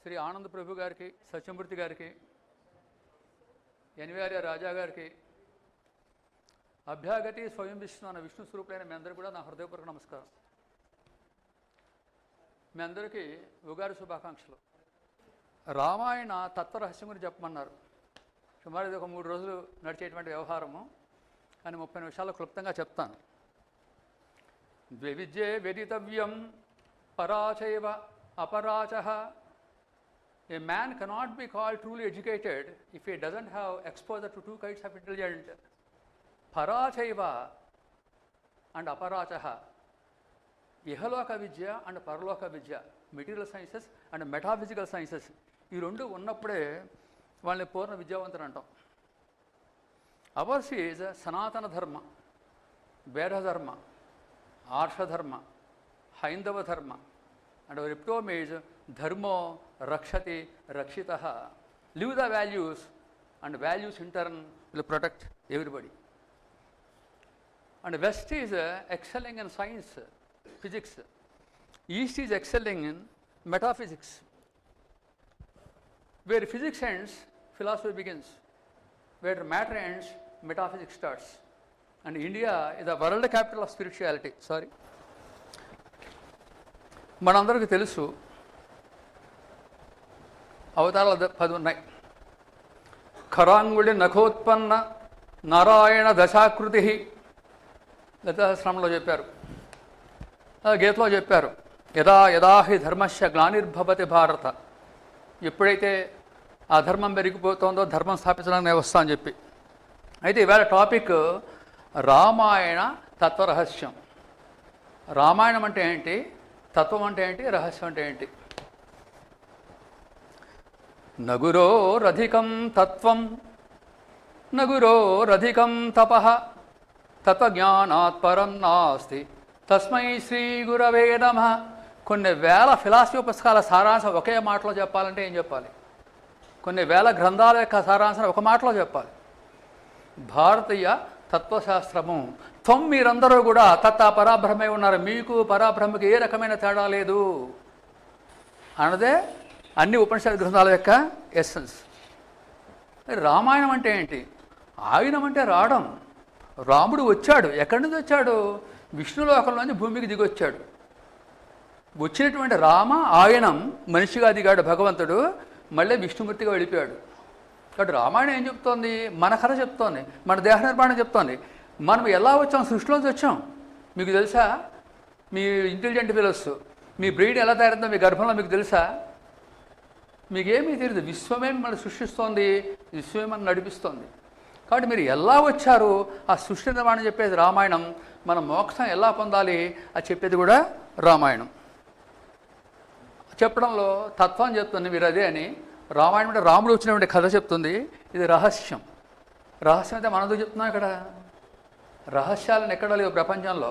శ్రీ ఆనంద ప్రభు గారికి, సత్యమూర్తి గారికి, ఎన్వీఆర్ఏ రాజా గారికి, అభ్యాగతి స్వయం విష్ణు అన్న విష్ణు స్వరూపులైన మీ అందరికీ కూడా నా హృదయపూర్వక నమస్కారం. మీ అందరికీ ఉగాది శుభాకాంక్షలు. రామాయణ తత్వరహస్యం గురించి చెప్పమన్నారు. సుమారు ఇది ఒక 3 రోజులు నడిచేటువంటి వ్యవహారము, కానీ 30 నిమిషాల్లో క్లుప్తంగా చెప్తాను. ద్వివిద్యే వెదితవ్యం పరాచైవ అపరాచః. A man cannot be called truly educated if he doesn't have exposure to 2 kinds of intelligence, parachaiva and aparachaha. Ihaloka vidya and paraloka vidya, material sciences and metaphysical sciences. ఈ రెండు ఉన్నప్పుడే వాళ్ళని పూర్ణ విద్యావంతులు అంటాం. అవర్స్ ఈజ్ సనాతన ధర్మ, వేద ధర్మ, ఆర్ష ధర్మ, హైందవ ధర్మ. And our epitome is dharmo rakshati rakshitah. Live the values, and values in turn will protect everybody. And West is excelling in science, physics. East is excelling in metaphysics. Where physics ends, philosophy begins. Where matter ends, metaphysics starts. And India is the world capital of spirituality. Sorry. మనందరికీ తెలుసు అవతారాలు 10 ఉన్నాయి. ఖరాంగుడి నఖోత్పన్న నారాయణ దశాకృతి లలితాసహస్రనామంలో చెప్పారు, గీతలో చెప్పారు, యదా యదా హి ధర్మస్య గ్లానిర్భవతి భారత. ఎప్పుడైతే ఆ ధర్మం పెరిగిపోతుందో ధర్మం స్థాపించడానికి నేను వస్తా అని చెప్పి. అయితే ఇవాళ టాపిక్ రామాయణ తత్వరహస్యం. రామాయణం అంటే ఏంటి, తత్వం అంటే ఏంటి, రహస్యం అంటే ఏంటి? నగురోరధికం తత్వం నగురోరధికం తపః తత్వజ్ఞానాత్ పరం నాస్తి తస్మై శ్రీ గురవే నమః. కొన్ని వేల ఫిలాసఫీ పుస్తకాల సారాంశం ఒకే మాటలో చెప్పాలంటే ఏం చెప్పాలి? కొన్ని వేల గ్రంథాల యొక్క సారాంశం ఒక మాటలో చెప్పాలి. భారతీయ తత్వశాస్త్రము. త్వం మీరందరూ కూడా తత్తా పరాబ్రహ్మే ఉన్నారు, మీకు పరాబ్రహ్మకి ఏ రకమైన తేడా లేదు అన్నదే అన్ని ఉపనిషత్ గ్రంథాల యొక్క ఎస్సెన్స్. రామాయణం అంటే ఏంటి? ఆయనం అంటే రావడం. రాముడు వచ్చాడు, ఎక్కడి నుంచి వచ్చాడు? విష్ణులోకంలోంచి భూమికి దిగొచ్చాడు. వచ్చినటువంటి రామ ఆయనం మనిషిగా దిగాడు భగవంతుడు, మళ్ళీ విష్ణుమూర్తిగా వెళ్ళిపోయాడు. కాబట్టి రామాయణం ఏం చెప్తోంది? మన కథ చెప్తోంది, మన దేహ నిర్మాణం చెప్తోంది. మనం ఎలా వచ్చాం? సృష్టిలోంచి వచ్చాం. మీకు తెలుసా? మీ ఇంటెలిజెంట్ ఫెలోస్, మీ బ్రెయిన్ ఎలా తయారైందో మీ గర్భంలో మీకు తెలుసా? మీకేమీ తెలియదు. విశ్వమే మిమ్మల్ని సృష్టిస్తోంది, విశ్వమే మనం నడిపిస్తోంది. కాబట్టి మీరు ఎలా వచ్చారు? ఆ సృష్టి నిర్మాణం చెప్పేది రామాయణం. మనం మోక్షం ఎలా పొందాలి అది చెప్పేది కూడా రామాయణం. చెప్పడంలో తత్వం చెప్తుంది మీరు అదే అని. రామాయణం అంటే రాముడు వచ్చినటువంటి కథ చెప్తుంది. ఇది రహస్యం. రహస్యం అయితే మనతో చెప్తున్నాం. ఇక్కడ రహస్యాలను ఎక్కడ లేవు ప్రపంచంలో.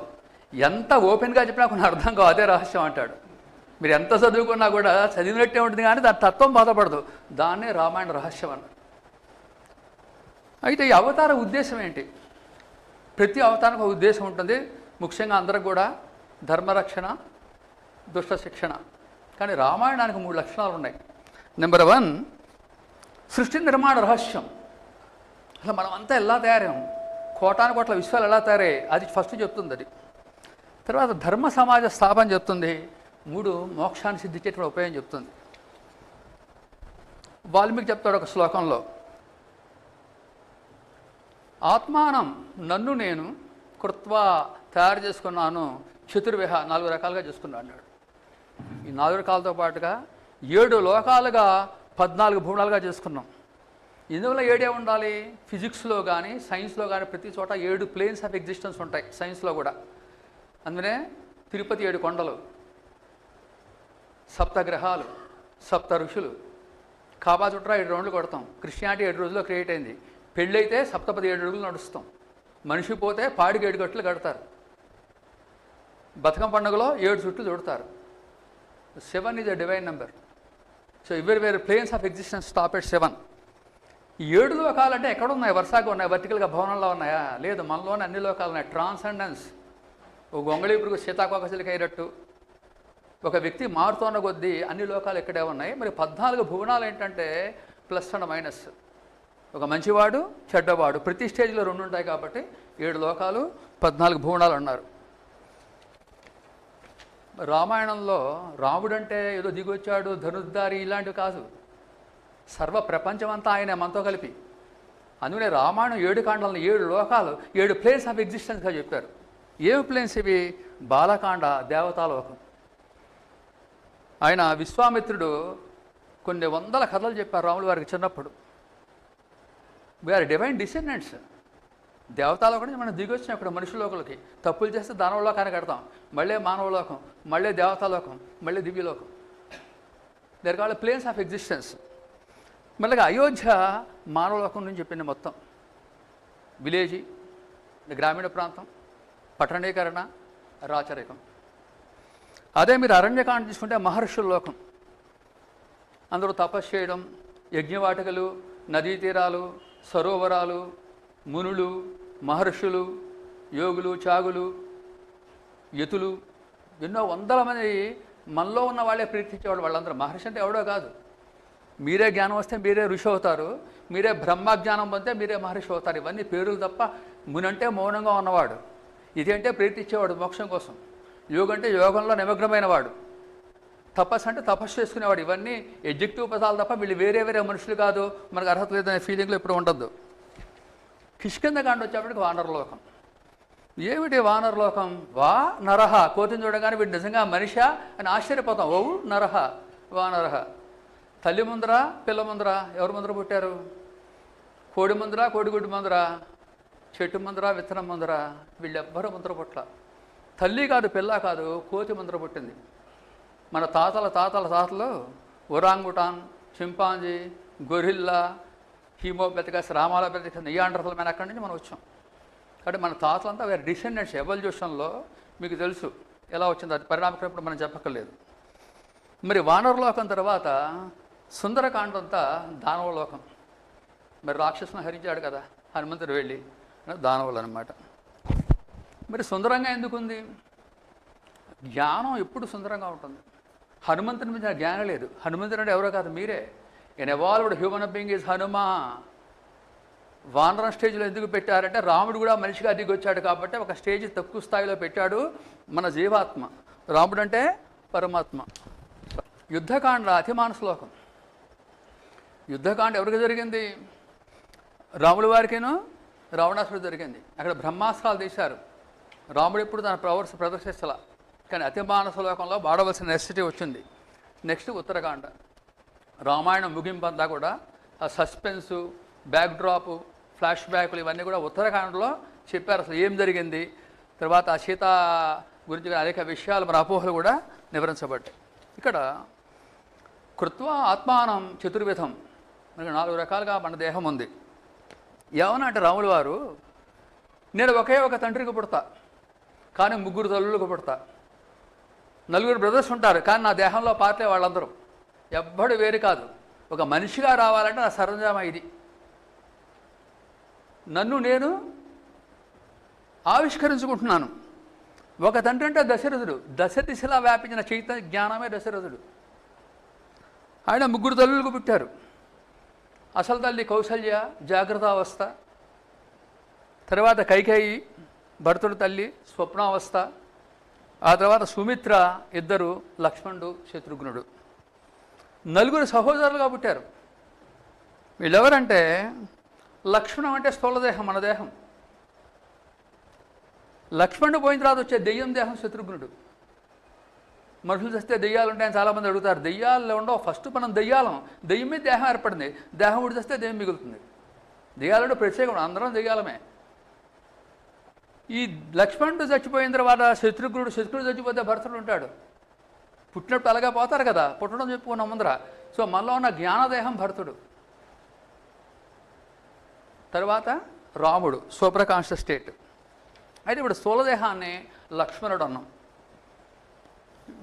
ఎంత ఓపెన్గా చెప్పినా కొన్ని అర్థం కావు, అదే రహస్యం అంటాడు. మీరు ఎంత చదువుకున్నా కూడా చదివినట్టే ఉంటుంది, కానీ దాని తత్వం బాధపడదు. దాన్నే రామాయణ రహస్యం అన్నారు. అయితే ఈ అవతార ఉద్దేశం ఏంటి? ప్రతి అవతారానికి ఒక ఉద్దేశం ఉంటుంది. ముఖ్యంగా అందరికి కూడా ధర్మరక్షణ, దుష్ట శిక్షణ. కానీ రామాయణానికి 3 లక్షణాలు ఉన్నాయి. నెంబర్ 1, సృష్టి నిర్మాణ రహస్యం. అసలు మనం అంతా ఎలా తయారాం, కోటాను కోట్ల విశ్వాలు ఎలా తయారయ్యాయి, అది ఫస్ట్ చెప్తుంది. అది తర్వాత ధర్మ సమాజ స్థాపన చెప్తుంది. 3 మోక్షాన్ని సిద్ధించేటువంటి ఉపయోగం చెప్తుంది. వాల్మీకి చెప్తాడు ఒక శ్లోకంలో, ఆత్మానం నన్ను నేను కృత్వా తయారు చేసుకున్నాను, చతుర్విహ 4 రకాలుగా చేసుకున్నాను అన్నాడు. ఈ 4 రకాలతో పాటుగా 7 లోకాలుగా 14 భూములుగా చేసుకున్నాం. ఇందువల్ల 7 ఉండాలి. ఫిజిక్స్లో కానీ సైన్స్లో కానీ ప్రతి చోట 7 ప్లేన్స్ ఆఫ్ ఎగ్జిస్టెన్స్ ఉంటాయి, సైన్స్లో కూడా. అందుకనే తిరుపతి 7 కొండలు, 7 గ్రహాలు, 7 ఋషులు, కాబా చుట్టూ 7 రౌండ్లు కొడతాం. క్రిస్టియానిటీ 7 రోజుల్లో క్రియేట్ అయింది. పెళ్ళైతే సప్తపది 7 అడుగులు నడుస్తాం. మనిషి పోతే పాడికి 7 గట్లు కడతారు. బతుకమ్మ పండుగలో 7 చుట్లు చుడతారు. 7 is a divine number. So where planes of existence stop at 7. ఈ 7 లోకాలంటే ఎక్కడున్నాయి? వరుసగా ఉన్నాయి. వర్టికల్గా భవనంలో ఉన్నాయా? లేదు, మనలోనే అన్ని లోకాలు ఉన్నాయి. ట్రాన్సెండెన్స్. ఓ గొంగళీ పురుగు సీతాకోకసిలికి అయినట్టు, ఒక వ్యక్తి మారుతున్న కొద్దీ అన్ని లోకాలు ఇక్కడే ఉన్నాయి. మరి 14 భువనాలు ఏంటంటే ప్లస్ అండ్ మైనస్. ఒక మంచివాడు చెడ్డవాడు ప్రతి స్టేజ్లో 2 ఉంటాయి కాబట్టి 7 లోకాలు 14 భువనాలు అన్నారు. రామాయణంలో రాముడంటే ఏదో దిగొచ్చాడు ధనుర్ధారి ఇలాంటివి కాదు, సర్వ ప్రపంచమంతా ఆయన మనతో కలిపి. అందుకనే రామాయణం 7 కాండాలను 7 లోకాలు 7 ప్లేన్స్ ఆఫ్ ఎగ్జిస్టెన్స్గా చెప్పారు. ఏమి ప్లేన్స్ ఇవి? బాలకాండ దేవతాలోకం. ఆయన విశ్వామిత్రుడు కొన్ని వందల కథలు చెప్పారు రాముల వారికి చిన్నప్పుడు. We are divine descendants. దేవతాలోకం నుంచి మనం దిగొచ్చాం ఇక్కడ మనుషులోకలకి. తప్పులు చేస్తే దానవలోకానికి కడతాం, మళ్ళీ మానవలోకం, మళ్ళీ దేవతాలోకం, మళ్ళీ దివ్యలోకం. They're called planes of existence. మళ్ళీ అయోధ్య మానవలోకం నుంచి చెప్పింది మొత్తం. విలేజీ, గ్రామీణ ప్రాంతం, పట్టణీకరణ, రాచరికం. అదే మీరు అరణ్యకాండ తీసుకుంటే మహర్షుల లోకం. అందరూ తపస్సు చేయడం, యజ్ఞవాటికలు, నదీ తీరాలు, సరోవరాలు, మునులు, మహర్షులు, యోగులు, చాగులు, యతులు, ఎన్నో వందల మంది మనలో ఉన్న వాళ్ళే ప్రీతించేవాడు. వాళ్ళందరూ మహర్షి అంటే ఎవడో కాదు. మీరే జ్ఞానం వస్తే మీరే ఋషి అవుతారు, మీరే బ్రహ్మజ్ఞానం పొందితే మీరే మహర్షి అవుతారు. ఇవన్నీ పేర్లు తప్ప. మునంటే మౌనంగా ఉన్నవాడు, ఇది అంటే ప్రీతిచ్చేవాడు మోక్షం కోసం. యోగం అంటే యోగంలో నిమగ్నమైన వాడు, తపస్సు అంటే తపస్సు చేసుకునేవాడు. ఇవన్నీ ఎడ్జెక్టివ్ పదాలు తప్ప వీళ్ళు వేరే వేరే మనుషులు కాదు, మనకు అర్హత లేదనే ఫీలింగ్లో ఇప్పుడు ఉండద్దు. కిష్కింధకాండ వచ్చేప్పటికి వానరలోకం. ఏమిటి వానరలోకం? వా నరహ, కోతిని చూడగానే వీడు నిజంగా మనిషా అని ఆశ్చర్యపోతాం. ఓ నరహ వానరహ. తల్లి ముందర పిల్ల ముందర ఎవరు ముందర పుట్టారు? కోడి ముందర కోడిగుడ్డు ముందర, చెట్టు ముందర విత్తనం ముందర, వీళ్ళెవ్వరూ ముందర పుట్ల. తల్లి కాదు పిల్ల కాదు, కోతి ముందర పుట్టింది. మన తాతల తాతల తాతలు ఒరాంగుటాన్, చింపాంజీ, గొరిల్లా, హీమోపెథికస్, రామాలోపెథికస్, నియాండర్తల మీద అక్కడి నుంచి మనం వచ్చాం. కాబట్టి మన తాతలంతా వేరే డిసెండెంట్స్. ఎవల్యూషన్లో మీకు తెలుసు ఎలా వచ్చింది, అది పరిణామక్రమం ఇప్పుడు మనం చెప్పక్కర్లేదు. మరి వానరలోకం తర్వాత సుందరకాండ అంతా దానవలోకం. మరి రాక్షసుని హరించాడు కదా హనుమంతుడు వెళ్ళి, దానవులు అనమాట. మరి సుందరంగా ఎందుకుంది? జ్ఞానం ఎప్పుడు సుందరంగా ఉంటుంది. హనుమంతుని మీద జ్ఞానం లేదు. హనుమంతుడు అంటే ఎవరో కాదు, మీరే. An evolved human being is Hanuma. వానరం స్టేజ్లో ఎందుకు పెట్టారంటే రాముడు కూడా మనిషిగా దిగొచ్చాడు కాబట్టి ఒక స్టేజ్ తక్కువ స్థాయిలో పెట్టాడు మన జీవాత్మ. రాముడు అంటే పరమాత్మ. యుద్ధకాండ అతిమాన శ్లోకం. యుద్ధకాండ ఎవరికి జరిగింది? రాముల వారికిను రావణాసుడు జరిగింది. అక్కడ బ్రహ్మాస్త్రాలు తీశారు. రాముడు ఎప్పుడు తన ప్రవర్స్ ప్రదర్శిస్తలా, కానీ అతిమాన శ్లోకంలో వాడవలసిన నెసిటీ వచ్చింది. నెక్స్ట్ ఉత్తరకాండ. రామాయణం ముగింపు అంతా కూడా ఆ సస్పెన్సు, బ్యాక్డ్రాపు, ఫ్లాష్ బ్యాక్లు ఇవన్నీ కూడా ఉత్తరకాండలో చెప్పారు. అసలు ఏం జరిగింది, తర్వాత ఆ సీత గురించి అనేక విషయాలు, మన అపోహలు కూడా నివారించబడ్డాయి. ఇక్కడ కృత్వా ఆత్మానం చతుర్విధం, మనకి 4 రకాలుగా మన దేహం ఉంది. ఏమన్నా అంటే రాముల వారు, నేను ఒకే ఒక తండ్రికి పుడతా కానీ 3 తల్లులకు పుడతా, 4 బ్రదర్స్ ఉంటారు కానీ నా దేహంలో పార్ట్లే వాళ్ళందరూ, ఎవ్వడు వేరు కాదు. ఒక మనిషిగా రావాలంటే నా సరంజామా ఇది. నన్ను నేను ఆవిష్కరించుకుంటున్నాను. ఒక తండ్రి అంటే దశరథుడు. దశ దిశలా వ్యాపించిన చైతన్య జ్ఞానమే దశరథుడు. ఆయన 3 తల్లులకు పుట్టారు. అసలు తల్లి కౌసల్య, జాగ్రత్తావస్థ. తర్వాత కైకేయి, భరతుడు తల్లి, స్వప్నావస్థ. ఆ తర్వాత సుమిత్ర, ఇద్దరు, లక్ష్మణుడు, శత్రుఘ్నుడు. 4 సహోదరులుగా పుట్టారు. వీళ్ళెవరంటే, లక్ష్మణం అంటే స్థూలదేహం, మన దేహం. లక్ష్మణుడు పోయిన తర్వాత వచ్చే దెయ్యం దేహం శత్రుఘ్నుడు. మనుషులు చేస్తే దెయ్యాలు ఉంటాయని చాలామంది అడుగుతారు. దెయ్యాలు ఉండవు. ఫస్ట్ మనం దెయ్యాలం. దెయ్యం మీద దేహం ఏర్పడింది. దేహం ఉడి చేస్తే దెయ్యం మిగులుతుంది. దెయ్యాలంటే ప్రత్యేకం, అందరం దెయ్యాలమే. ఈ లక్ష్మణుడు చచ్చిపోయిన తర్వాత శత్రుఘ్నుడు చచ్చిపోతే భరతుడు ఉంటాడు. పుట్టినప్పుడు అలాగే పోతారు కదా, పుట్టడం చెప్పుకున్నాం ముందర. సో మనలో ఉన్న జ్ఞానదేహం భరతుడు. తర్వాత రాముడు, సూపర్ కాన్షియస్ స్టేట్. అయితే ఇప్పుడు స్థూలదేహాన్ని లక్ష్మణుడు అన్నాం.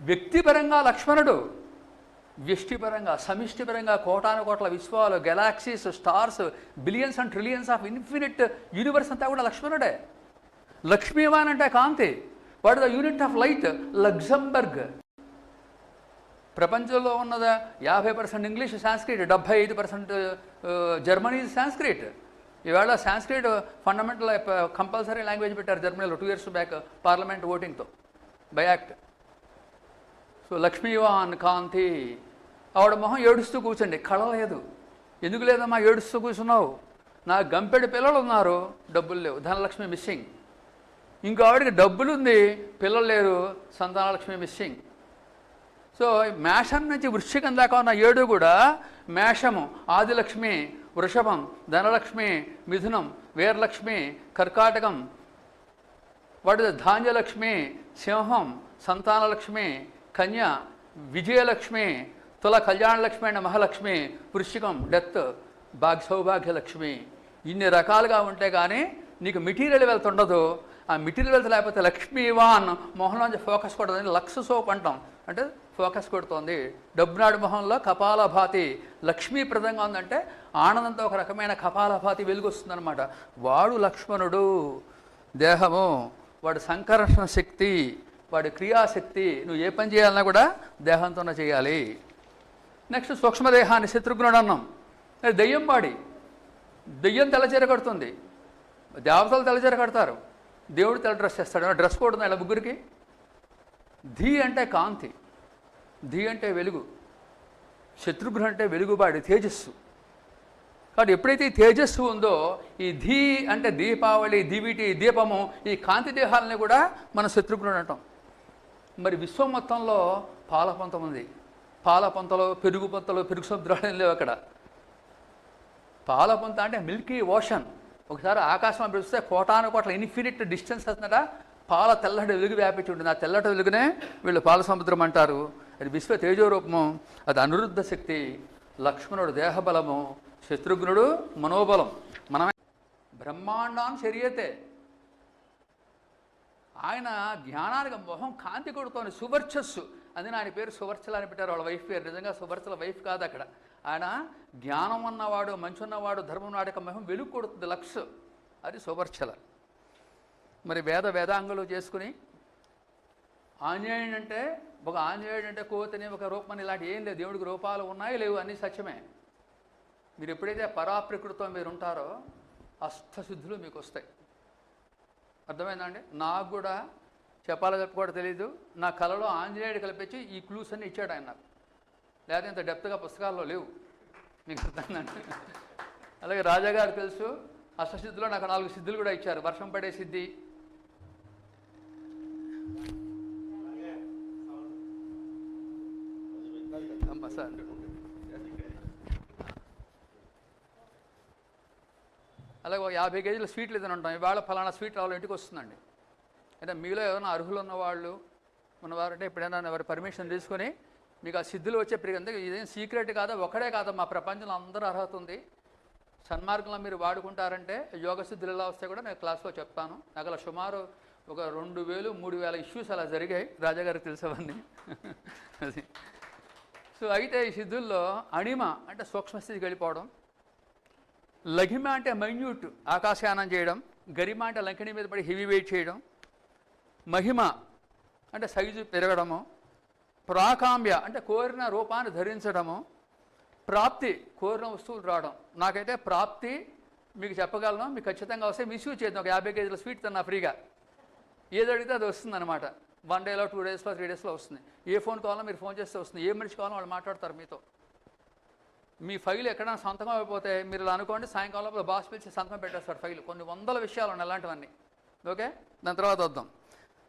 వ్యక్తిపరంగా లక్ష్మణుడు, వ్యష్టిపరంగా, సమిష్టిపరంగా కోటాను కోట్ల విశ్వాలు, galaxies, stars, billions and trillions of infinite universe అంతా కూడా లక్ష్మణుడే. లక్ష్మీవాన్ అంటే కాంతి. What the unit of light? Luxembourg. ప్రపంచంలో ఉన్నదా 50% ఇంగ్లీష్ సాంస్క్రిట్, 75% జర్మనీ సాంస్క్రిట్. ఈవేళ సాంస్క్రిట్ ఫండమెంటల్ కంపల్సరీ లాంగ్వేజ్ పెట్టారు జర్మనీలో 2 years బ్యాక్ పార్లమెంట్ ఓటింగ్తో బై యాక్ట్. సో లక్ష్మీవాన్ కాంతి, ఆవిడ మొహం ఏడుస్తూ కూర్చోండి, కళ లేదు. ఎందుకు లేదమ్మా ఏడుస్తూ కూర్చున్నావు? నా గంపెడు పిల్లలు ఉన్నారు, డబ్బులు లేవు, ధనలక్ష్మి మిస్సింగ్. ఇంకో ఆవిడకి డబ్బులు ఉంది, పిల్లలు లేరు, సంతానలక్ష్మి మిస్సింగ్. సో మేషం నుంచి వృశ్చికం దాకా ఉన్న 7 కూడా మేషము ఆదిలక్ష్మి, వృషభం ధనలక్ష్మి, మిథునం వీరలక్ష్మి, కర్కాటకం వాటి ధాన్యలక్ష్మి, సింహం సంతానలక్ష్మి, కన్య విజయలక్ష్మి, తుల కళ్యాణలక్ష్మి అండ్ మహాలక్ష్మి, వృశ్చికం డెత్ సౌభాగ్యలక్ష్మి. ఇన్ని రకాలుగా ఉంటే కానీ నీకు మెటీరియల్ వెల్త్ ఉండదు. ఆ మెటీరియల్ వెల్త్ లేకపోతే లక్ష్మీవాన్ మొహంలోంచి ఫోకస్ కొడుతుంది. లక్స్ సోప్ అంటాం, అంటే ఫోకస్ కొడుతోంది. డబ్బునాడు మొహంలో కపాలభాతి లక్ష్మీప్రదంగా ఉందంటే ఆనందంతో ఒక రకమైన కపాలభాతి వెలుగు వస్తుందన్నమాట. వాడు లక్ష్మణుడు దేహము, వాడు సంకర్షణ శక్తి, వాడి క్రియాశక్తి. నువ్వు ఏ పని చేయాలన్నా కూడా దేహంతోనే చేయాలి. నెక్స్ట్ సూక్ష్మదేహాన్ని శత్రుఘ్నుడు అన్నాం. దెయ్యం వాడి, దెయ్యం తెల్లచీర కడుతుంది, దేవతలు తెల్లచీర కడతారు, దేవుడు తెల్ల డ్రెస్ చేస్తాడు. డ్రెస్ కోడ్ ఉంది ఇలా ముగ్గురికి. ధీ అంటే కాంతి, ధీ అంటే వెలుగు, శత్రుఘ్నుడు అంటే వెలుగుబాడి తేజస్సు. కాబట్టి ఎప్పుడైతే ఈ తేజస్సు ఉందో, ఈ ధీ అంటే దీపావళి, దివిటి, దీపము, ఈ కాంతి దేహాలని కూడా మన శత్రుఘ్నుడు అంటాం. మరి విశ్వం మొత్తంలో పాలపంతం ఉంది. పాలపంతలో పెరుగు పంతలో పెరుగు సముద్రాలు లేవు అక్కడ. పాలపంత అంటే మిల్కీ ఓషన్. ఒకసారి ఆకాశం పిలిస్తే కోటాను కోట్ల ఇన్ఫినిట్ డిస్టెన్స్ వస్తుందట, పాల తెల్లటి వెలుగు వ్యాపించి ఉంటుంది. ఆ తెల్లటి వెలుగునే వీళ్ళు పాల సముద్రం అంటారు. అది విశ్వ తేజోరూపము, అది అనిరుద్ధ శక్తి. లక్ష్మణుడు దేహబలము, శత్రుఘ్నుడు మనోబలం. మనమే బ్రహ్మాండాన్ని శరీరతే. ఆయన జ్ఞానానికి మొహం కాంతి కొడుతోంది, సువర్చస్సు. అందుకని ఆయన పేరు సువర్చల అని పెట్టారు, వాళ్ళ వైఫ్ పేరు. నిజంగా సువర్చల వైఫ్ కాదు అక్కడ. ఆయన జ్ఞానం ఉన్నవాడు, మంచి ఉన్నవాడు, ధర్మం నాడక మొహం వెలుగు కొడుతుంది, లక్ష. అది సువర్చల. మరి వేదాంగులు చేసుకుని ఆంజనేయుడు అంటే ఒక ఆంజనేయుడు అంటే కోతని ఒక రూపమని ఇలాంటి ఏం లేదు. దేవుడికి రూపాలు ఉన్నాయి లేవు, అన్నీ సత్యమే. మీరు ఎప్పుడైతే పరాప్రకృతితో మీరు ఉంటారో అష్టసిద్ధులు మీకు వస్తాయి. అర్థమైందండి? నాకు కూడా చెప్పుకోవడం తెలీదు. నా కళలో ఆంజనేయుడు కల్పించి ఈ క్లూస్ అన్నీ ఇచ్చాడు ఆయన నాకు. లేదా ఇంత డెప్త్గా పుస్తకాల్లో లేవు. మీకు అర్థమైందండి? అలాగే రాజాగారు తెలుసు, అష్టసిద్ధులో నాకు 4 సిద్ధులు కూడా ఇచ్చారు. వర్షం పడే సిద్ధి, సార్ అలాగే 50 కేజీల స్వీట్లు ఏదైనా ఉంటాం. ఇవాళ ఫలానా స్వీట్ రావాలి ఇంటికి వస్తుందండి. అంటే మీలో ఏదైనా అర్హులు ఉన్నవాళ్ళు ఉన్నవారంటే ఎప్పుడైనా వారి పర్మిషన్ తీసుకొని మీకు ఆ సిద్ధులు వచ్చే ఇదేం సీక్రెట్ కాదా, ఒకడే కాదా, మా ప్రపంచంలో అందరూ అర్హత ఉంది. సన్మార్గంలో మీరు వాడుకుంటారంటే యోగ సిద్ధులు ఎలా వస్తాయి కూడా నేను క్లాస్లో చెప్తాను. నాకు అలా సుమారు ఒక 2000-3000 ఇష్యూస్ అలా జరిగాయి. రాజాగారికి తెలిసేవన్నీ. అది సో అయితే ఈ సిద్ధుల్లో అణిమ అంటే సూక్ష్మస్థితికి వెళ్ళిపోవడం, లఘిమ అంటే మైన్యూట్ ఆకాశయానం చేయడం, గరిమ అంటే లంకిణి మీద పడి హెవీ వెయిట్ చేయడం, మహిమ అంటే సైజు పెరగడము, ప్రాకామ్య అంటే కోరిన రూపాన్ని ధరించడము, ప్రాప్తి కోరిన వస్తువులు రావడం. నాకైతే ప్రాప్తి మీకు చెప్పగలను, మీకు ఖచ్చితంగా వస్తే మిస్యూజ్ చేద్దాం. ఒక 50 కేజీల స్వీట్ తిన్నా ఫ్రీగా, ఏది అడిగితే అది వస్తుందన్నమాట. 1 డేలో 2 డేస్లో 3 డేస్లో వస్తుంది. ఏ ఫోన్ కావాలో మీరు ఫోన్ చేస్తే వస్తుంది. ఏ మనిషి కావాలో వాళ్ళు మాట్లాడతారు మీతో. మీ ఫైల్ ఎక్కడైనా సంతకం అయిపోతే మీరు ఇలా అనుకోండి, సాయంకాలంలో బాస్ పిలిచి సంతకం పెట్టేస్తాడు ఫైల్. కొన్ని 100 విషయాలు ఉన్నాయి అలాంటివన్నీ. ఓకే, దాని తర్వాత వద్దాం.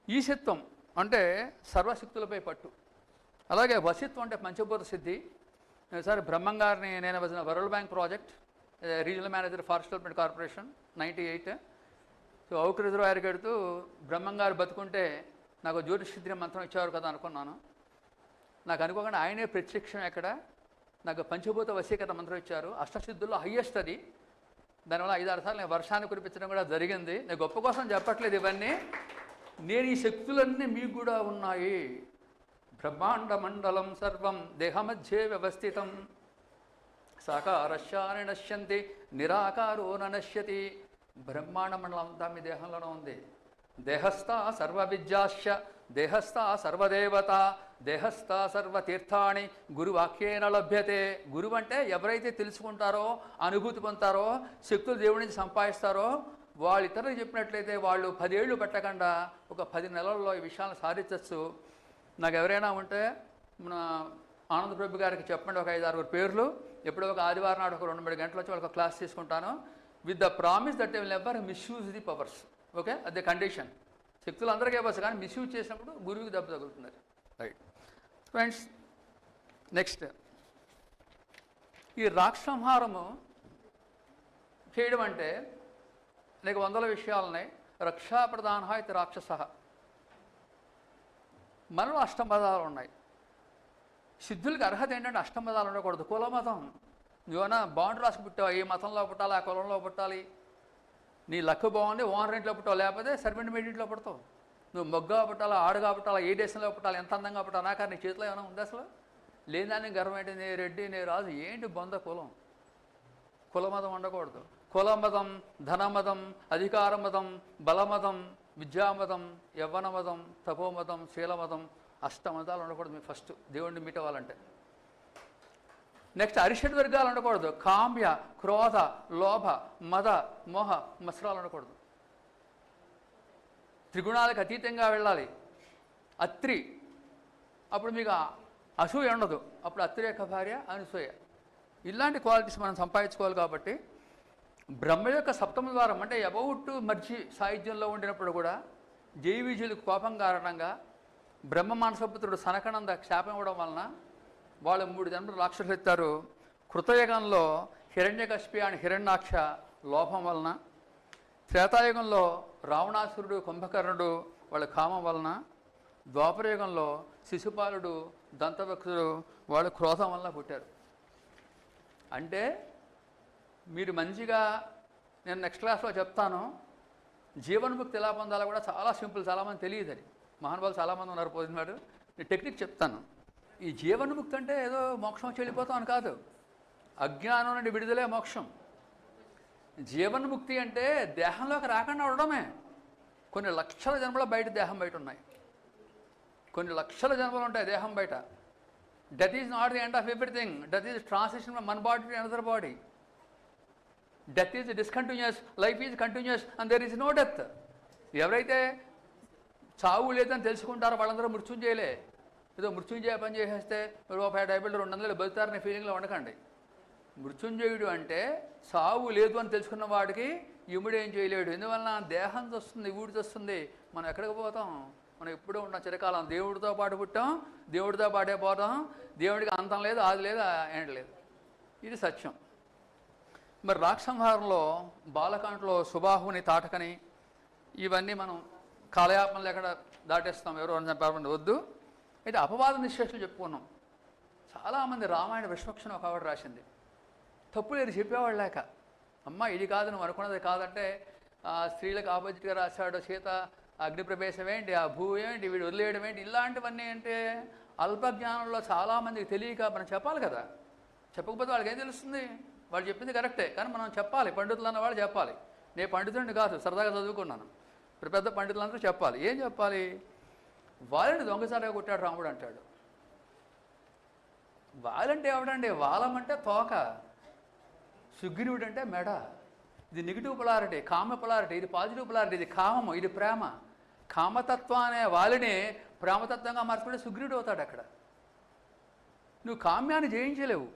ఈశత్వం అంటే సర్వశక్తులపై పట్టు. అలాగే వశిత్వం అంటే పంచభూత సిద్ధి. సరే బ్రహ్మంగారిని నేను world bank project regional manager forest development corporation 98. So Owk reservoir కడుతూ బ్రహ్మంగారు బతుకుంటే నాకు జ్యోతిషిద్ధిని మంత్రం ఇచ్చేవారు కదా అనుకున్నాను. నాకు అనుకోకుండా ఆయనే ప్రత్యక్షం ఎక్కడ నాకు పంచభూత వశీకరణ మంత్రం ఇచ్చారు. అష్టసిద్ధుల్లో హయ్యెస్ట్ అది. దానివల్ల 5-6 సార్లు నేను వర్షాన్ని కురిపించడం కూడా జరిగింది. నేను గొప్ప కోసం చెప్పట్లేదు ఇవన్నీ. నేను ఈ శక్తులన్నీ మీకు కూడా ఉన్నాయి. బ్రహ్మాండ మండలం సర్వం దేహమధ్యే వ్యవస్థితం సాకారశ్యాని నశ్యంతి నిరాకారో నశ్యతి. బ్రహ్మాండ మండలం అంతా మీ దేహంలోనే ఉంది. దేహస్థ సర్వ విద్యాశ్చ దేహస్థ సర్వదేవత దేహస్థ సర్వతీర్థాన్ని గురువాక్యేన లభ్యతే. గురువు అంటే ఎవరైతే తెలుసుకుంటారో, అనుభూతి పొందుతారో, శక్తులు దేవుడి నుంచి సంపాదిస్తారో, వాళ్ళు ఇతరులకు చెప్పినట్లయితే వాళ్ళు 10 ఏళ్ళు పెట్టకుండా ఒక 10 నెలల్లో ఈ విషయాలను సాధించవచ్చు. నాకు ఎవరైనా ఉంటే మన ఆనందప్రభు గారికి చెప్పండి, ఒక 5-6 పేర్లు. ఎప్పుడో ఒక ఆదివారం నాడు ఒక 2-3 గంటలు వచ్చి వాళ్ళకి క్లాస్ తీసుకుంటాను. With the promise that will never misuse the powers. Okay, అది కండిషన్. శక్తులు అందరికీ ఇవ్వచ్చు, కానీ మిస్యూజ్ చేసినప్పుడు గురువుకి దెబ్బ తగులుతున్నారు. రైట్ ఫ్రెండ్స్, నెక్స్ట్ ఈ రాక్షసంహారము చేయడం అంటే అనేక వందల విషయాలున్నాయి. రక్షాప్రధాన ఇది రాక్షస. మనలో అష్టమదాలు ఉన్నాయి. సిద్ధులకి అర్హత ఏంటంటే అష్టమదాలు ఉండకూడదు. కులమతం నువ్వైనా బాండ్ రాసుకు పుట్టావు, ఏ మతంలో పుట్టాలి, ఆ కులంలో పుట్టాలి, నీ లక్కు బాగుంది ఓనర్ ఇంట్లో పుట్టావు, లేకపోతే సర్వెంట్ మేడింట్లో పుడతావు. నువ్వు మొగ్గా పుట్టాలా, ఆడుగా పుట్టాలా, ఏ దేశంలో పుట్టాలి, ఎంత అందంగా పుట్టాలి, నాకు నీ చేతిలో ఏమైనా ఉంది అసలు? లేదాన్ని గర్వం ఏంటి, నీ రెడ్డి నీ రాజు ఏంటి బొంద కులం? కులమతం ఉండకూడదు. కులమతం, ధనమతం, అధికారమతం, బలమతం, విద్యామతం, యవ్వనమతం, తపోమతం, శీలమతం, అష్టమతాలు ఉండకూడదు. మీరు ఫస్ట్ దేవుడిని మీట్ అవ్వాలంటే. నెక్స్ట్ అరిషడ్ వర్గాలు ఉండకూడదు. కామ్య, క్రోధ, లోభ, మద, మోహ, మత్సరాలు ఉండకూడదు. త్రిగుణాలకు అతీతంగా వెళ్ళాలి. అత్రి, అప్పుడు మీకు అసూయ ఉండదు. అప్పుడు అత్రి యొక్క భార్య అనసూయ. ఇలాంటి క్వాలిటీస్ మనం సంపాదించుకోవాలి. కాబట్టి బ్రహ్మ యొక్క సప్తమ ద్వారం అంటే అబౌట్ మర్జి సాహిత్యంలో ఉండినప్పుడు కూడా జైవిజులకు కోపం కారణంగా బ్రహ్మ మానసపుత్రుడు సనకనంద శాపం ఇవ్వడం వలన వాళ్ళు 3 జన్మలు రాక్షసులు ఎత్తారు. కృతయుగంలో హిరణ్యకశిపి అని హిరణ్యాక్ష లోపం వలన, త్రేతాయుగంలో రావణాసురుడు కుంభకర్ణుడు వాళ్ళ కామం వలన, ద్వాపరయుగంలో శిశుపాలుడు దంతవక్తుడు వాళ్ళు క్రోధం వలన పుట్టారు. అంటే మీరు మంచిగా, నేను నెక్స్ట్ క్లాస్లో చెప్తాను, జీవన్ముక్తి ఎలా పొందాలో కూడా చాలా సింపుల్. చాలామంది తెలియదు. అది మహానుభావులు చాలామంది ఉన్నారు. పోతున్నాడు, నేను టెక్నిక్ చెప్తాను. ఈ జీవన్ముక్తి అంటే ఏదో మోక్షం వచ్చి వెళ్ళిపోతాం అని కాదు. అజ్ఞానం నుండి విడుదలే మోక్షం. జీవన్ముక్తి అంటే దేహంలోకి రాకుండా ఉండడమే. కొన్ని లక్షల జన్మల బయట దేహం బయట ఉన్నాయి. కొన్ని లక్షల జన్మలు ఉంటాయి దేహం బయట. Death is not the end of everything. Death is transition from one body to another body. Death is discontinuous, life is continuous and there is no death. ఎవరైతే చావు లేదని తెలుసుకుంటారో వాళ్ళందరూ మృత్యుంజయలే. ఏదో మృత్యుంజయ పని చేసేస్తే రూపాయి 50 200 బతుకుతారనే ఫీలింగ్లో ఉండకండి. మృత్యుంజయుడు అంటే సావు లేదు అని తెలుసుకున్న వాడికి యముడు ఏం చేయలేడు. ఎందువలన దేహం వస్తుంది, ఊడితో వస్తుంది. మనం ఎక్కడికి పోతాం? మనం ఎప్పుడూ ఉన్నాం చిరకాలం. దేవుడితో పాటు పుట్టాం, దేవుడితో పాటే పోతాం. దేవుడికి అంతం లేదు, ఆది లేదు, ఎండ్ లేదు. ఇది సత్యం. మరి రాక్షసంహారంలో బాలకాండలో సుబాహుని తాటకని ఇవన్నీ మనం కాలయాపనలు ఎక్కడ దాటేస్తాం, ఎవరు అని చెప్పాలని వద్దు. అయితే అపవాద నిశ్శేషలు చెప్పుకున్నాం. చాలామంది రామాయణ విశ్వక్షణ ఒక ఆవిడ రాసింది. తప్పు లేదు చెప్పేవాళ్ళు లేక, అమ్మ ఇది కాదు నువ్వు అనుకున్నది కాదంటే స్త్రీలకు ఆపోజిట్గా రాశాడు. సీత అగ్ని ప్రవేశం ఏంటి, ఆ భూ ఏంటి, వీడు వదిలేయడం ఏంటి, ఇలాంటివన్నీ అంటే అల్పజ్ఞానంలో చాలామందికి తెలియక మనం చెప్పాలి కదా. చెప్పకపోతే వాళ్ళకి ఏం తెలుస్తుంది? వాళ్ళు చెప్పింది కరెక్టే, కానీ మనం చెప్పాలి. పండితులు అన్న వాళ్ళు చెప్పాలి. నేను పండితుడిని కాదు, సరదాగా చదువుకున్నాను. పెద్ద పండితులందరూ చెప్పాలి. ఏం చెప్పాలి? వాళ్ళని దొంగసారిగా కొట్టాడు రాముడు అంటాడు. వాళ్ళంటే ఎవడండి? వాలం అంటే తోక, సుగ్రీవుడు అంటే మెడ. ఇది నెగిటివ్ పొలారిటీ, కామ పొలారిటీ. ఇది పాజిటివ్ పొలారిటీ. ఇది కామము, ఇది ప్రేమ. కామతత్వం అనే వాళ్ళని ప్రేమతత్వంగా మార్చుకుంటే సుగ్రీవుడు అవుతాడు. అక్కడ నువ్వు కామ్యాన్ని జయించలేవు,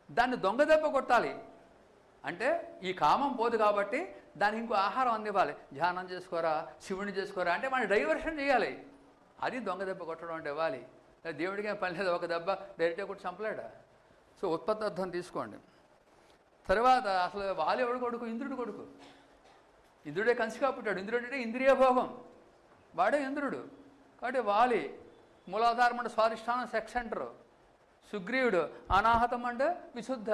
దాన్ని దొంగ దెబ్బ కొట్టాలి. అంటే ఈ కామం పోదు కాబట్టి దానికి ఇంకో ఆహారం అందివ్వాలి. ధ్యానం చేసుకోరా, శివుని చేసుకోరా అంటే మనం డైవర్షన్ చేయాలి. అది దొంగ దెబ్బ కొట్టడం అంటే ఇవ్వాలి. దేవుడికి ఏం పని లేదు, ఒక దెబ్బ డైరెక్ట్గా కొట్టి చంపలేడా? సో ఉత్పత్తి అర్థం తీసుకోండి. తర్వాత అసలు వాలి ఎవడు కొడుకు? ఇంద్రుడు కొడుకు. ఇంద్రుడే కంచిగా పుట్టాడు. ఇంద్రుడు అంటే ఇంద్రియ భోగం, వాడే ఇంద్రుడు. కాబట్టి వాలి మూలాధారం అంటే స్వాధిష్టానం, సెక్స్ సెంటరు. సుగ్రీవుడు అనాహతం అంటే విశుద్ధ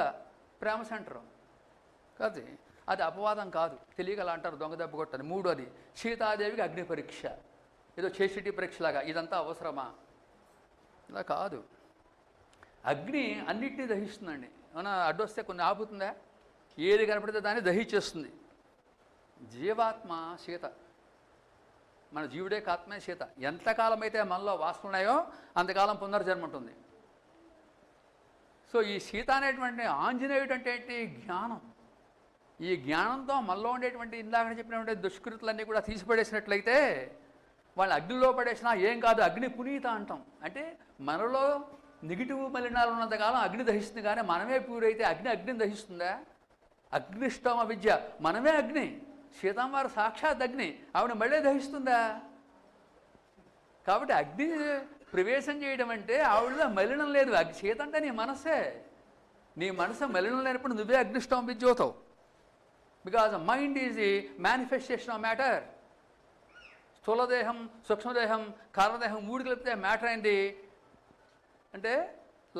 ప్రేమ సెంటరు. కాదు, అది అపవాదం కాదు. తెలియగల అంటారు దొంగ దెబ్బ కొట్టని. మూడోది సీతాదేవికి అగ్ని పరీక్ష, ఏదో చేసిటి పరీక్షలాగా. ఇదంతా అవసరమా? ఇలా కాదు. అగ్ని అన్నిటినీ దహిస్తుందండి. ఏమన్నా అడ్డొస్తే కొన్ని ఆపుతుందా? ఏది కనపడితే దాన్ని దహించేస్తుంది. జీవాత్మ సీత మన జీవుడే ఆత్మే సీత. ఎంతకాలం అయితే మనలో వాసనలు ఉన్నాయో అంతకాలం పునర్జన్మ ఉంటుంది. సో ఈ సీత అనేటువంటి ఆంజనేయుడు అంటే ఏంటి? జ్ఞానం. ఈ జ్ఞానంతో మనలో ఉండేటువంటి ఇందాక చెప్పినటువంటి దుష్కృతులన్నీ కూడా తీసిపడేసినట్లయితే వాళ్ళు అగ్నిలో పడేసినా ఏం కాదు, అగ్ని పునీత అంటాం. అంటే మనలో నెగిటివ్ మలినాలు ఉన్నంతకాలం అగ్ని దహిస్తుంది, కానీ మనమే ప్యూర్ అయితే అగ్నిని దహిస్తుందా? అగ్నిష్టమ విద్య, మనమే అగ్ని. సీతాంవారు సాక్షాత్ అగ్ని, ఆవిడ మళ్ళీ దహిస్తుందా? కాబట్టి అగ్ని ప్రవేశం చేయడం అంటే ఆవిడలో మలినం లేదు. సీత అంటే నీ మనస్సే. నీ మనసు మలినం లేనప్పుడు నువ్వే అగ్నిష్టం విద్య అవుతావు. Because mind is the manifestation of matter. స్థూలదేహం, సూక్ష్మదేహం, కారణదేహం మూడు కలిపితే మ్యాటర్ అయింది. అంటే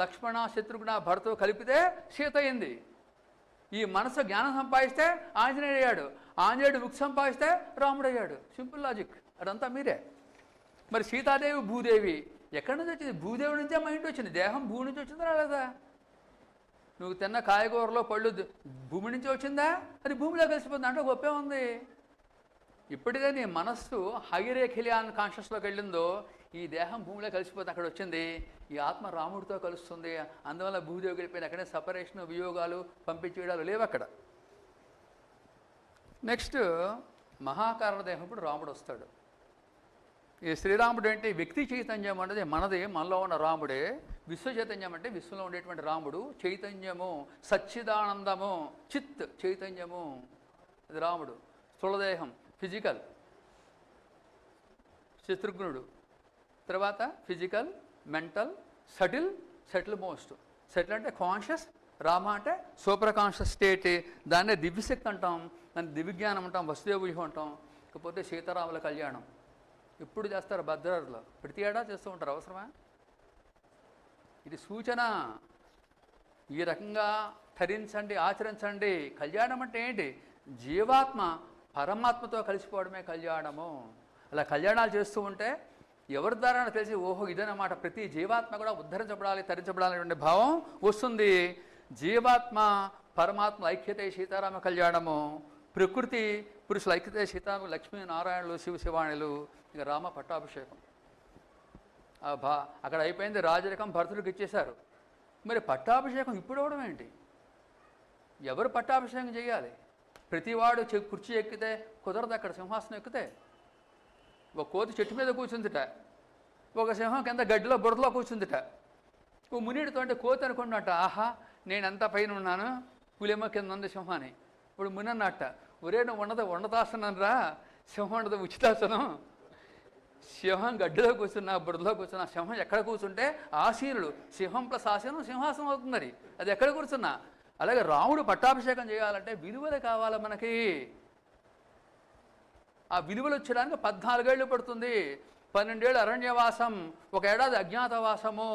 లక్ష్మణ, శత్రుఘ్న, భరతో కలిపితే సీత అయింది. ఈ మనసు జ్ఞానం సంపాదిస్తే ఆంజనేయుడు అయ్యాడు, ఆంజనేయుడు ముక్తి సంపాదిస్తే రాముడు అయ్యాడు. Simple logic. అదంతా మీరే. మరి సీతాదేవి భూదేవి ఎక్కడి నుంచి వచ్చింది? భూదేవి నుంచే మైండ్ వచ్చింది. దేహం భూమి నుంచి వచ్చిందా రాలేదా? నువ్వు తిన్న కాయగూరలో పళ్ళు భూమి నుంచి వచ్చిందా? అది భూమిలో కలిసిపోతుంది అంటే గొప్పే ఉంది. ఇప్పటికే నీ మనస్సు హైరేఖిలియాన్ కాన్షియస్లోకి వెళ్ళిందో ఈ దేహం భూమిలో కలిసిపోతే అక్కడ వచ్చింది. ఈ ఆత్మ రాముడితో కలుస్తుంది. అందువల్ల భూదేవి గడిపోయింది. అక్కడే సపరేషన్, వియోగాలు, పంపించేయడాలు లేవు అక్కడ. నెక్స్ట్ మహాకారణ దేహం. ఇప్పుడు రాముడు వస్తాడు. ఈ శ్రీరాముడు అంటే వ్యక్తి చైతన్యం అనేది మనది, మనలో ఉన్న రాముడే. విశ్వ చైతన్యం అంటే విశ్వంలో ఉండేటువంటి రాముడు. చైతన్యము, సచ్చిదానందము, చిత్ చైతన్యము, అది రాముడు. స్థూలదేహం ఫిజికల్, శత్రుఘ్నుడు. తర్వాత physical, mental, subtle most. Subtle అంటే కాన్షియస్, రామ అంటే సూపర్ కాన్షియస్ స్టేట్. దాన్నే దివ్యశక్తి అంటాం, దాన్ని దివ్యజ్ఞానం అంటాం, వసుదేవ వ్యూహం అంటాం. ఇకపోతే సీతారాముల కళ్యాణం ఎప్పుడు చేస్తారు? భద్రారులో ప్రతి ఏడా చేస్తూ ఉంటారు. అవసరమా? ఇది సూచన. ఈ రకంగా ధరించండి, ఆచరించండి. కళ్యాణం అంటే ఏంటి? జీవాత్మ పరమాత్మతో కలిసిపోవడమే కళ్యాణము. అలా కళ్యాణాలు చేస్తూ ఉంటే ఎవరి ద్వారా తెలిసి ఓహో ఇదన్నమాట, ప్రతి జీవాత్మ కూడా ఉద్ధరించబడాలి, తరించబడాలి అనేటువంటి భావం వస్తుంది. జీవాత్మ పరమాత్మ ఐక్యతే సీతారామ కళ్యాణము. ప్రకృతి పురుషుల ఐక్యతే సీతారామ, లక్ష్మీ నారాయణులు, శివశివాణులు. ఇక రామ పట్టాభిషేకం అక్కడ అయిపోయింది. రాజరికం భరతుడికి ఇచ్చేశారు. మరి పట్టాభిషేకం ఇప్పుడు అవడం ఏంటి? ఎవరు పట్టాభిషేకం చేయాలి? ప్రతివాడు కుర్చీ ఎక్కితే కుదరదు. అక్కడ సింహాసనం ఎక్కితే ఒక కోతి చెట్టు మీద కూర్చుందిట, ఒక సింహం కింద గడ్డిలో బురదలో కూర్చుందిట. ఓ మునిడితో అంటే కోతి అనుకున్నట్ట, ఆహా నేను ఎంత పైన ఉన్నాను, పులిమ కింద ఉంది సింహాన్ని. ఇప్పుడు ముని అన్నట్ట, ఒరే నువ్వు ఉండదాసనం రా, సింహం ఉండదు ఉచితాసనం. సింహం గడ్డిలో కూర్చున్నా, బురదలో కూర్చున్నా, సింహం ఎక్కడ కూర్చుంటే ఆసీనుడు. సింహం ప్లస్ ఆసీనం సింహాసనం అవుతుంది. అది ఎక్కడ కూర్చున్నా. అలాగే రాముడు పట్టాభిషేకం చేయాలంటే విలువలు కావాలి మనకి. ఆ విలువలు వచ్చడానికి 14 ఏళ్ళు పడుతుంది. 12 ఏళ్ళు అరణ్యవాసం, 1 ఏడాది అజ్ఞాతవాసము.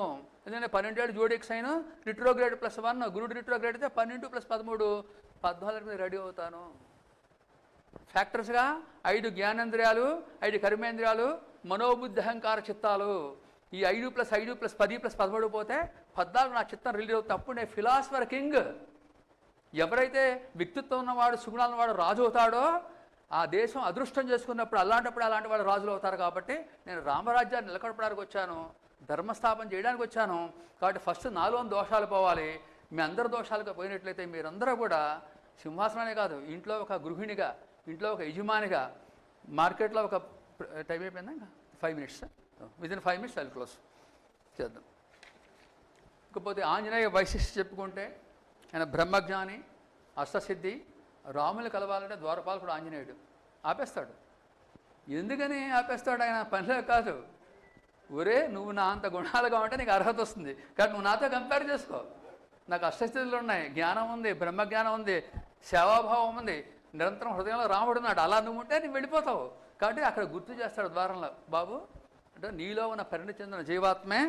ఎందుకంటే 12 ఏళ్ళు జోడిక్స్ అయిన రిట్రోగ్రేడ్ +1, గురుడు రిట్రోగ్రేడ్ అయితే 12 + 13, 14 మీద రెడీ అవుతాను. ఫ్యాక్టర్స్గా 5 జ్ఞానేంద్రియాలు, 5 కర్మేంద్రియాలు, మనోబుద్ధి అహంకార చిత్తాలు. ఈ 5 + 5 + 10 + 13 పోతే 14 నా చిత్తం రిలీజ్ అవుతుంది. అప్పుడు నేను ఫిలాసఫర్ కింగ్. ఎవరైతే వ్యక్తిత్వం ఉన్నవాడు, సుగుణాలు ఉన్నవాడు రాజు అవుతాడో ఆ దేశం అదృష్టం చేసుకున్నప్పుడు అలాంటి వాళ్ళు రాజులు అవుతారు. కాబట్టి నేను రామరాజ్యాన్ని నిలకడపడానికి వచ్చాను, ధర్మస్థాపన చేయడానికి వచ్చాను. కాబట్టి ఫస్ట్ నాలోని దోషాలు పోవాలి. మీ అందరి దోషాలుగా పోయినట్లయితే మీరందరూ కూడా సింహాసనానే కాదు, ఇంట్లో ఒక గృహిణిగా, ఇంట్లో ఒక యజమానిగా, మార్కెట్లో ఒక టైం అయిపోయిందా? ఇంకా 5 minutes. విదిన్ 5 minutes అది క్లోజ్ చేద్దాం. ఇకపోతే ఆంజనేయ వైశిష్ట్యం చెప్పుకుంటే ఆయన బ్రహ్మజ్ఞాని, అష్టసిద్ధి. రాములు కలవాలంటే ద్వారపాలకుడు ఆంజనేయుడు. ఆపేస్తాడు. ఎందుకని ఆపేస్తాడు? ఆయన పనిలో కాదు. ఒరే నువ్వు నా అంత గుణాలుగా ఉంటే నీకు అర్హత వస్తుంది, కానీ నువ్వు నాతో కంపేర్ చేసుకో. నాకు అష్టస్థితులు ఉన్నాయి, జ్ఞానం ఉంది, బ్రహ్మజ్ఞానం ఉంది, సేవాభావం ఉంది, నిరంతరం హృదయంలో రాముడు ఉన్నాడు. అలా నువ్వు ఉంటే నువ్వు వెళ్ళిపోతావు. కాబట్టి అక్కడ గుర్తు చేస్తాడు ద్వారంలో, బాబు అంటే నీలో ఉన్న పరిణతి చెందిన జీవాత్మే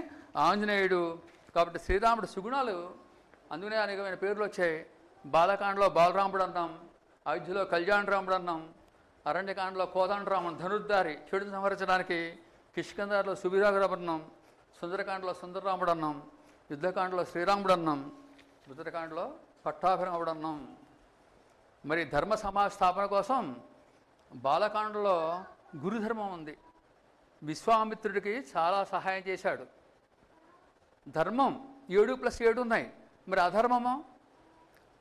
ఆంజనేయుడు. కాబట్టి శ్రీరాముడు సుగుణాలు అందుకనే అనేకమైన పేర్లు వచ్చాయి. బాలకాండలో బాలరాముడు అన్నాం, అయోధ్యలో కళ్యాణ రాముడు అన్నాం, అరణ్యకాండలో కోదండరాముడు ధనుర్ధారి చెడును సంహరించడానికి, కిష్కందారిలో సుబిరాగరాముడు అన్నాం, సుందరకాండలో సుందరరాముడు అన్నాం, యుద్ధకాండలో శ్రీరాముడు అన్నాం, రుద్రకాండలో పట్టాభిరాముడు అన్నాం. మరి ధర్మ సమాజ స్థాపన కోసం బాలకాండలో గురుధర్మం ఉంది. విశ్వామిత్రుడికి చాలా సహాయం చేశాడు. ధర్మం 7+7 ఉన్నాయి. మరి అధర్మమో?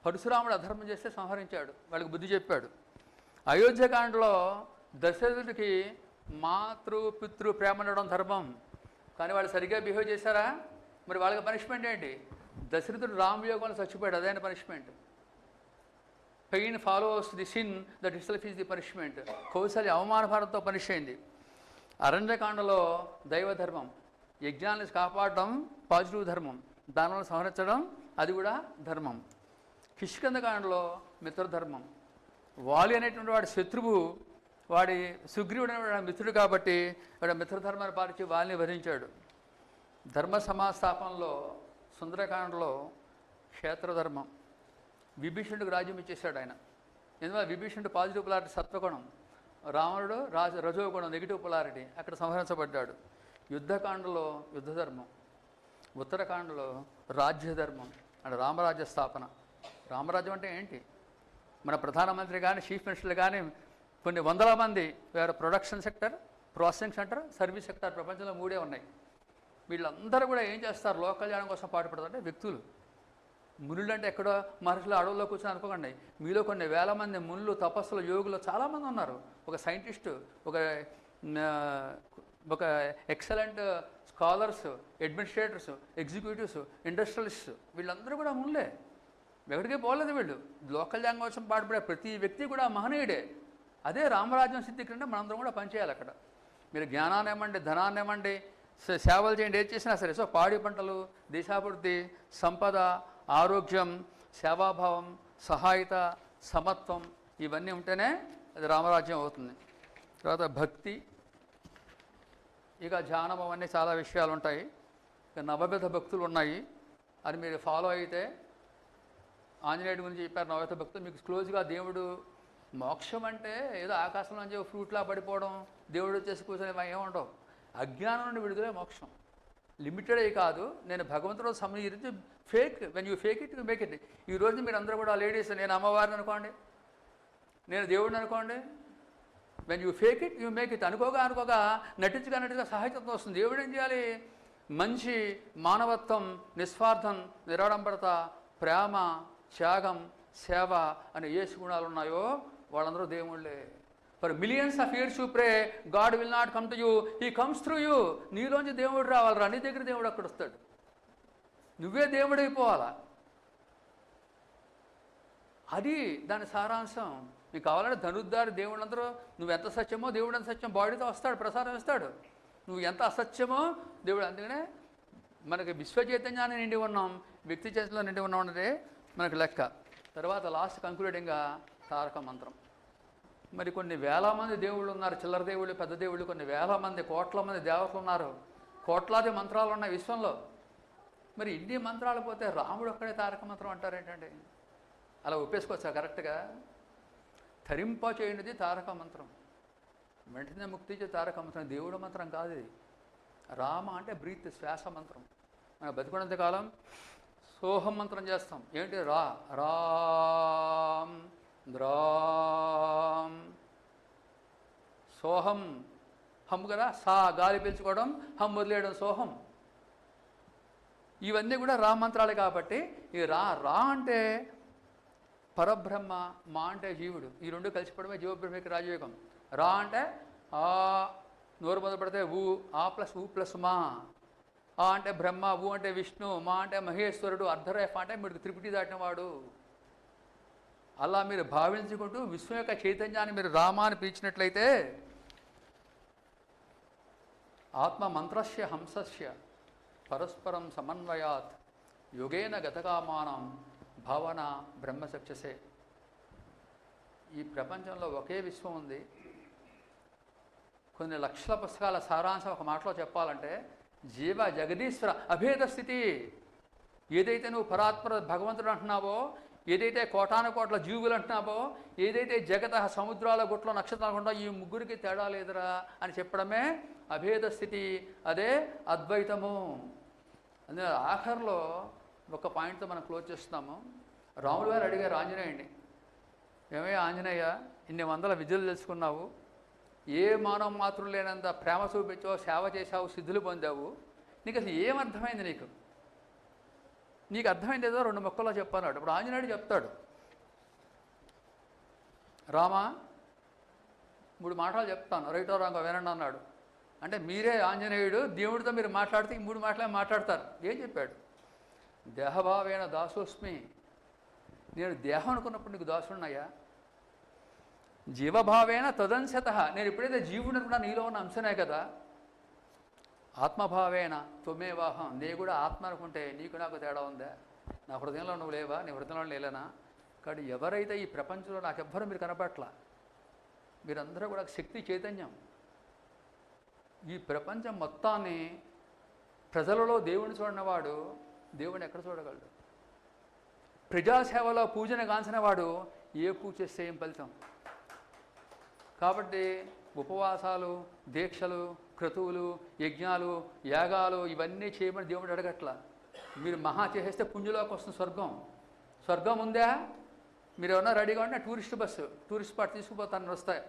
పరశురాముడు అధర్మం చేస్తే సంహరించాడు, వాళ్ళకి బుద్ధి చెప్పాడు. అయోధ్యకాండలో దశరథుడికి పితృ ప్రేమ ఉండడం ధర్మం, కానీ వాళ్ళు సరిగ్గా బిహేవ్ చేశారా? మరి వాళ్ళకి పనిష్మెంట్ ఏంటి? దశరథుడు రామయోగంలో చచ్చిపోయాడు, అదైన punishment. Pain follows the sin that itself is the punishment. Kausalya అవమానభారంతో పనిష్ అయింది. అరణ్యకాండలో దైవధర్మం, యజ్ఞాన్ని కాపాడడం పాజిటివ్ ధర్మం, దానివల్ల సంహరించడం అది కూడా ధర్మం. కిష్కింధకాండలో మిత్రధర్మం. వాలి అనేటువంటి వాడి శత్రువు, వాడి సుగ్రీవుడు అనేవాడు మిత్రుడు కాబట్టి వాడు మిత్రధర్మాన్ని పాటించి వాలిని వధించాడు. ధర్మ సమాస్థాపనలో సుందరకాండలో క్షేత్రధర్మం. విభీషణుడికి రాజ్యం ఇచ్చేశాడు ఆయన. ఎందువల్ల విభీషణుడు పాజిటివ్ పొలారిటీ సత్వగుణం, రావణుడు రజోగుణం నెగిటివ్ పొలారిటీ, అక్కడ సంహరించబడ్డాడు. యుద్ధకాండలో యుద్ధధర్మం. ఉత్తరకాండలో రాజ్యధర్మం అంటే రామరాజ్య స్థాపన. రామరాజ్యం అంటే ఏంటి? మన ప్రధానమంత్రి కానీ చీఫ్ మినిస్టర్లు కానీ కొన్ని వందల మంది వేరే production sector, processing sector, service sector, ప్రపంచంలో 3 ఉన్నాయి. వీళ్ళందరూ కూడా ఏం చేస్తారు? లోక కళ్యాణం కోసం పాటుపడతారు. అంటే వ్యక్తులు. మునులు అంటే ఎక్కడో మహర్షులు అడవుల్లో కూర్చొని అనుకోకండి. మీలో కొన్ని వేల మంది మునులు, తపస్సులు, యోగులు చాలామంది ఉన్నారు. ఒక సైంటిస్టు, ఒక excellent scholars, administrators, executives, industrialists, వీళ్ళందరూ కూడా మునులే. ఎక్కడికి పోలేదు వీళ్ళు. లోక కళ్యాణం కోసం పాటుపడే ప్రతి వ్యక్తి కూడా మహనీయుడే. అదే రామరాజ్యం సిద్ధికంటే మనందరం కూడా పనిచేయాలి అక్కడ. మీరు జ్ఞానాన్ని ఏమండి, ధనాన్ని ఏమండి, సేవలు చేయండి, ఏది చేసినా సరే. సో పాడి పంటలు, దేశాభివృద్ధి, సంపద, ఆరోగ్యం, సేవాభావం, సహాయత, సమత్వం, ఇవన్నీ ఉంటేనే అది రామరాజ్యం అవుతుంది. తర్వాత భక్తి, ఇక ధ్యానం, అవన్నీ చాలా విషయాలు ఉంటాయి. ఇక నవవిధ భక్తులు ఉన్నాయి. అది మీరు ఫాలో అయితే, ఆంజనేయుడి గురించి చెప్పారు నవవిధ భక్తులు. మీకు క్లోజ్గా దేవుడు, మోక్షం అంటే ఏదో ఆకాశం నుంచి ఫ్రూట్లా పడిపోవడం, దేవుడు వచ్చేసి కూర్చొని ఏముండవు. అజ్ఞానం నుండి విడుదలే మోక్షం. లిమిటెడ్ అయ్యి కాదు. నేను భగవంతుడు సంబంధించి fake, when you fake it you make it. ఈ రోజు మీరు అందరూ కూడా లేడీస్, నేను అమ్మవారిని అనుకోండి, నేను దేవుడిని అనుకోండి. When you fake it you make it. అనుకోగా నటించగా సహాయత్వం వస్తుంది. దేవుడు ఏం చేయాలి? మంచి మానవత్వం, నిస్వార్థం, నిరాడంబరత, ప్రేమ, త్యాగం, సేవ అనే ఏ గుణాలు ఉన్నాయో వాళ్ళందరూ దేవుళ్ళే. For millions of years you pray, God will not come to you, he comes through you. నీలోంచి దేవుడు రావాలరా, నీ దగ్గర దేవుడు అక్కడ వస్తాడు. నువ్వే దేవుడైపోవాలా. అది దాని సారాంశం. నీకు కావాలంటే ధనుద్ధారి దేవుళ్ళందరూ, నువ్వు ఎంత సత్యమో దేవుడు ఎంత సత్యం బాడీతో వస్తాడు, ప్రసాదం ఇస్తాడు. నువ్వు ఎంత అసత్యమో దేవుడు. అందుకనే మనకి విశ్వచైతన్యాన్ని నిండి ఉన్నాం, వ్యక్తి చైతన్యంలో నిండి ఉన్నాం అన్నదే మనకు లెక్క. తర్వాత లాస్ట్ కంక్లూడింగ్గా తారక మంత్రం. మరి కొన్ని వేల మంది దేవుళ్ళు ఉన్నారు, చిల్లర దేవుళ్ళు, పెద్ద దేవుళ్ళు, కొన్ని వేల మంది, కోట్ల మంది దేవతలు ఉన్నారు, కోట్లాది మంత్రాలు ఉన్నాయి విశ్వంలో. మరి ఇన్ని మంత్రాలు పోతే రాముడు ఒక్కడే తారక మంత్రం అంటారేంటండి? అలా ఒప్పేసుకోవచ్చా? కరెక్ట్గా తరింప చేయనిది తారక మంత్రం, వెంటనే ముక్తి ఇచ్చే తారక మంత్రం. దేవుడు మంత్రం కాదు ఇది. రామ అంటే బ్రీత్, శ్వాస మంత్రం. మన బతికున్నంత కాలం సోహం మంత్రం చేస్తాం. ఏంటి? రామ్ ద్రామ్ సోహం. హమ్ కదా, సా గాలి పీల్చుకోవడం, హమ్ వదిలేయడం, సోహం. ఇవన్నీ కూడా రా మంత్రాలే. కాబట్టి ఈ రా అంటే పరబ్రహ్మ, మా అంటే జీవుడు. ఈ రెండు కలిసిపోవడమే జీవబ్రహ్మకి రాజయోగం. రా అంటే ఆ, నోరు మొదలు పెడితే ఊ, ఆ ప్లస్ ఊ ప్లస్ మా. ఆ అంటే బ్రహ్మ, ఊ అంటే విష్ణు, మా అంటే మహేశ్వరుడు, అర్ధరేఫ అంటే మీరు త్రిపుటి దాటినవాడు. అలా మీరు భావించుకుంటూ విశ్వం యొక్క చైతన్యాన్ని మీరు రామాన్ని పిలిచినట్లయితే, ఆత్మ మంత్రస్య హంసస్య పరస్పరం సమన్వయాత్ యోగేన గతకామానం భావన బ్రహ్మసక్షసే. ఈ ప్రపంచంలో ఒకే విశ్వం ఉంది. కొన్ని లక్షల పుస్తకాల సారాంశం ఒక మాటలో చెప్పాలంటే, జీవ జగదీశ్వర అభేద స్థితి. ఏదైతే నువ్వు పరాత్పర భగవంతుడు అంటున్నావో, ఏదైతే కోటాను కోట్ల జీవులు అంటున్నావో, ఏదైతే జగత సముద్రాల గుట్లో నక్షత్రాలు ఉంటాయో, ఈ ముగ్గురికి తేడా లేదురా అని చెప్పడమే అభేద స్థితి. అదే అద్వైతము. అందుకే ఆఖరిలో ఒక పాయింట్తో మనం క్లోజ్ చేస్తున్నాము. రాములు గారు అడిగారు ఆంజనేయుడిని, ఏమయ్యా ఆంజనేయ, ఇన్ని వందల విద్యలు తెలుసుకున్నావు, ఏ మానవ మాత్రం లేనంత ప్రేమ చూపించావు, సేవ చేసావు, సిద్ధులు పొందావు. నీకు అసలు ఏమర్థమైంది? నీకు అర్థమైంది ఏదో 2 ముక్కల్లో చెప్పన్నాడు. ఇప్పుడు ఆంజనేయుడు చెప్తాడు, రామా 3 మాటలు చెప్తాను, రైటో రాంగో వినండి అన్నాడు. అంటే మీరే ఆంజనేయుడు, దేవుడితో మీరు మాట్లాడితే ఈ 3 మాటలే మాట్లాడతారు. ఏం చెప్పాడు? దేహభావేన దాసోస్మి, నేను దేహం అనుకున్నప్పుడు నీకు దాసుడున్నాయా? జీవభావేన తదంశత, నేను ఎప్పుడైతే జీవుడు అనుకున్నా నీలో ఉన్న అంశనే కదా. ఆత్మభావేన త్వమేవాహం, నీ కూడా ఆత్మ అనుకుంటే నీకు నాకు తేడా ఉందా? నా హృదయంలో నువ్వు లేవా? నీ హృదయంలో లేలేనా? కాబట్టి ఎవరైతే ఈ ప్రపంచంలో నాకెవ్వరూ మీరు కనపట్ల, మీరందరూ కూడా శక్తి చైతన్యం. ఈ ప్రపంచం మొత్తాన్ని ప్రజలలో దేవుని చూడనివాడు దేవుని ఎక్కడ చూడగలడు? ప్రజాసేవలో పూజను గాంచిన వాడు ఏ పూజ చేస్తే ఏం ఫలితం? కాబట్టి ఉపవాసాలు, దీక్షలు, క్రతువులు, యజ్ఞాలు, యాగాలు ఇవన్నీ చేయమని దేవుడు అడగట్ల. మీరు మహా చేసేస్తే పుణ్యలోకి వస్తుంది స్వర్గం. స్వర్గం ఉందా? మీరు ఏమన్నా రెడీగా ఉంటే టూరిస్ట్ బస్సు, టూరిస్ట్ స్పాట్ తీసుకుపోతాను వస్తాయి.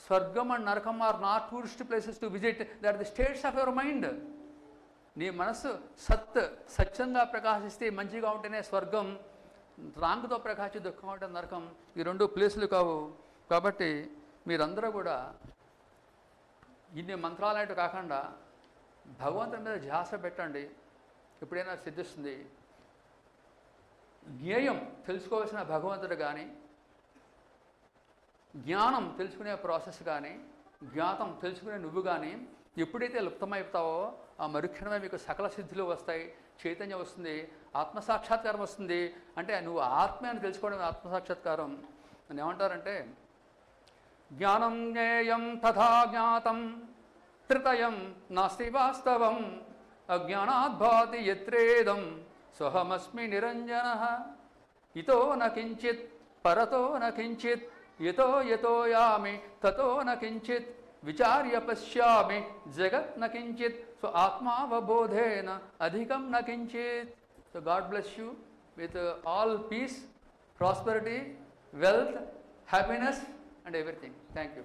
స్వర్గం అండ్ నరకం are not tourist places to visit, they are the states of your mind. నీ మనస్సు సత్యంగా ప్రకాశిస్తే మంచిగా ఉంటేనే స్వర్గం, రాంగుతో ప్రకాశించి దుఃఖంగా ఉంటే నరకం. ఈ 2 ప్లేసులు కావు. కాబట్టి మీరందరూ కూడా ఇన్ని మంత్రాలంటూ కాకుండా భగవంతుని మీద ధ్యాస పెట్టండి, ఎప్పుడైనా సిద్ధిస్తుంది. జ్ఞేయం తెలుసుకోవాల్సిన భగవంతుడు కానీ, జ్ఞానం తెలుసుకునే ప్రాసెస్ కానీ, జ్ఞాతం తెలుసుకునే నువ్వు కానీ ఎప్పుడైతే లుప్తమైపోతావో ఆ మరుక్షణమే మీకు సకల సిద్ధులు వస్తాయి, చైతన్యం వస్తుంది, ఆత్మసాక్షాత్కారం వస్తుంది. అంటే నువ్వు ఆత్మ అని తెలుసుకోవడం ఆత్మసాక్షాత్కారం అని ఏమంటారంటే, జ్ఞానం జ్ఞేయం తథా జ్ఞాతం త్రితయం నాస్తి వాస్తవం అజ్ఞానాద్ భాతి యత్రేదం సోహమస్మి నిరంజనః ఇతో న కించిత్ పరతో న కించిత్ యతో యతో యామి తతో న కించిత్ విచార్య పశ్యామి జగత్ న కించిత్ సో ఆత్మావబోధేన అధికం న కించిత్. So God bless you with all peace, prosperity, wealth, happiness and everything. Thank you.